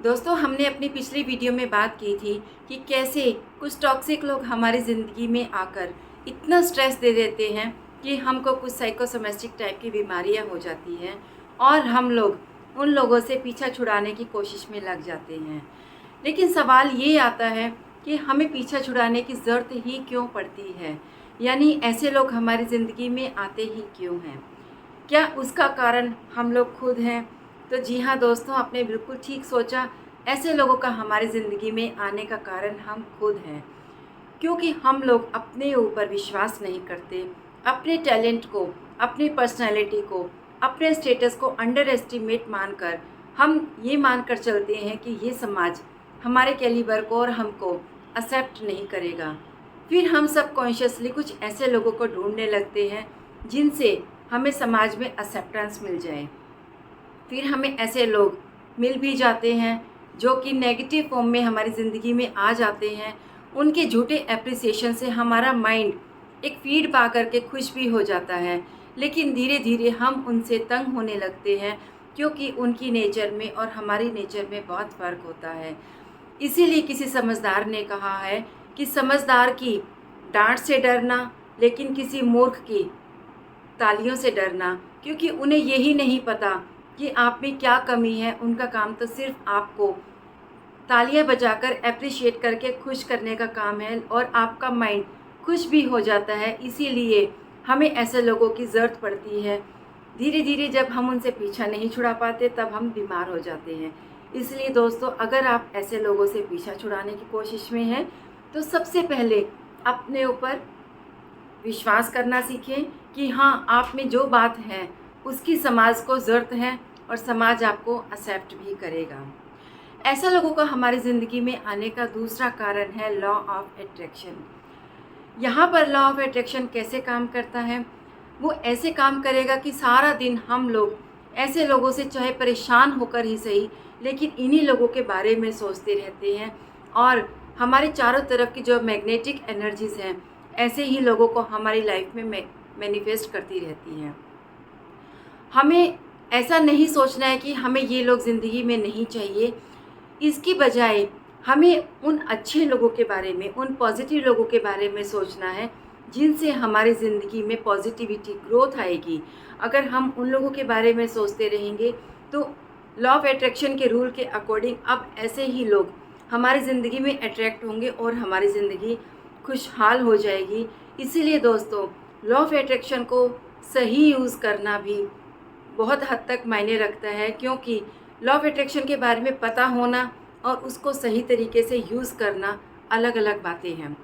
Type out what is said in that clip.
दोस्तों, हमने अपनी पिछली वीडियो में बात की थी कि कैसे कुछ टॉक्सिक लोग हमारी ज़िंदगी में आकर इतना स्ट्रेस दे देते हैं कि हमको कुछ साइकोसोमेटिक टाइप की बीमारियां हो जाती हैं और हम लोग उन लोगों से पीछा छुड़ाने की कोशिश में लग जाते हैं। लेकिन सवाल ये आता है कि हमें पीछा छुड़ाने की ज़रूरत ही क्यों पड़ती है, यानी ऐसे लोग हमारी ज़िंदगी में आते ही क्यों हैं? क्या उसका कारण हम लोग खुद हैं? तो जी हाँ दोस्तों, आपने बिल्कुल ठीक सोचा। ऐसे लोगों का हमारी ज़िंदगी में आने का कारण हम खुद हैं, क्योंकि हम लोग अपने ऊपर विश्वास नहीं करते, अपने टैलेंट को, अपनी पर्सनैलिटी को, अपने स्टेटस को अंडर एस्टिमेट मानकर हम ये मानकर चलते हैं कि ये समाज हमारे कैलिबर को और हमको एक्सेप्ट नहीं करेगा। फिर हम सबकॉन्शियसली कुछ ऐसे लोगों को ढूंढने लगते हैं जिनसे हमें समाज में एक्सेप्टेंस मिल जाए। फिर हमें ऐसे लोग मिल भी जाते हैं जो कि नेगेटिव फॉर्म में हमारी ज़िंदगी में आ जाते हैं। उनके झूठे एप्रिसिएशन से हमारा माइंड एक फीड पा करके खुश भी हो जाता है, लेकिन धीरे धीरे हम उनसे तंग होने लगते हैं, क्योंकि उनकी नेचर में और हमारी नेचर में बहुत फ़र्क होता है। इसीलिए किसी समझदार ने कहा है कि समझदार की डांट से डरना, लेकिन किसी मूर्ख की तालियों से डरना, क्योंकि उन्हें यही नहीं पता कि आप में क्या कमी है। उनका काम तो सिर्फ आपको तालियां बजाकर एप्रिशिएट करके खुश करने का काम है और आपका माइंड खुश भी हो जाता है। इसीलिए हमें ऐसे लोगों की ज़रूरत पड़ती है। धीरे धीरे जब हम उनसे पीछा नहीं छुड़ा पाते तब हम बीमार हो जाते हैं। इसलिए दोस्तों, अगर आप ऐसे लोगों से पीछा छुड़ाने की कोशिश में हैं तो सबसे पहले अपने ऊपर विश्वास करना सीखें कि हाँ, आप में जो बात है उसकी समाज को ज़रूरत है और समाज आपको एक्सेप्ट भी करेगा। ऐसा लोगों का हमारी ज़िंदगी में आने का दूसरा कारण है लॉ ऑफ अट्रैक्शन। यहाँ पर लॉ ऑफ अट्रैक्शन कैसे काम करता है? वो ऐसे काम करेगा कि सारा दिन हम लोग ऐसे लोगों से चाहे परेशान होकर ही सही, लेकिन इन्हीं लोगों के बारे में सोचते रहते हैं और हमारे चारों तरफ की जो मैग्नेटिक एनर्जीज़ हैं ऐसे ही लोगों को हमारी लाइफ में मैनिफेस्ट करती रहती हैं। हमें ऐसा नहीं सोचना है कि हमें ये लोग ज़िंदगी में नहीं चाहिए। इसकी बजाय हमें उन अच्छे लोगों के बारे में, उन पॉजिटिव लोगों के बारे में सोचना है जिनसे हमारी ज़िंदगी में पॉजिटिविटी ग्रोथ आएगी। अगर हम उन लोगों के बारे में सोचते रहेंगे तो लॉ ऑफ अट्रैक्शन के रूल के अकॉर्डिंग अब ऐसे ही लोग हमारी ज़िंदगी में अट्रैक्ट होंगे और हमारी ज़िंदगी खुशहाल हो जाएगी। इसीलिए दोस्तों, लॉ ऑफ अट्रैक्शन को सही यूज़ करना भी बहुत हद तक मायने रखता है, क्योंकि लॉ ऑफ अट्रैक्शन के बारे में पता होना और उसको सही तरीके से यूज़ करना अलग अलग बातें हैं।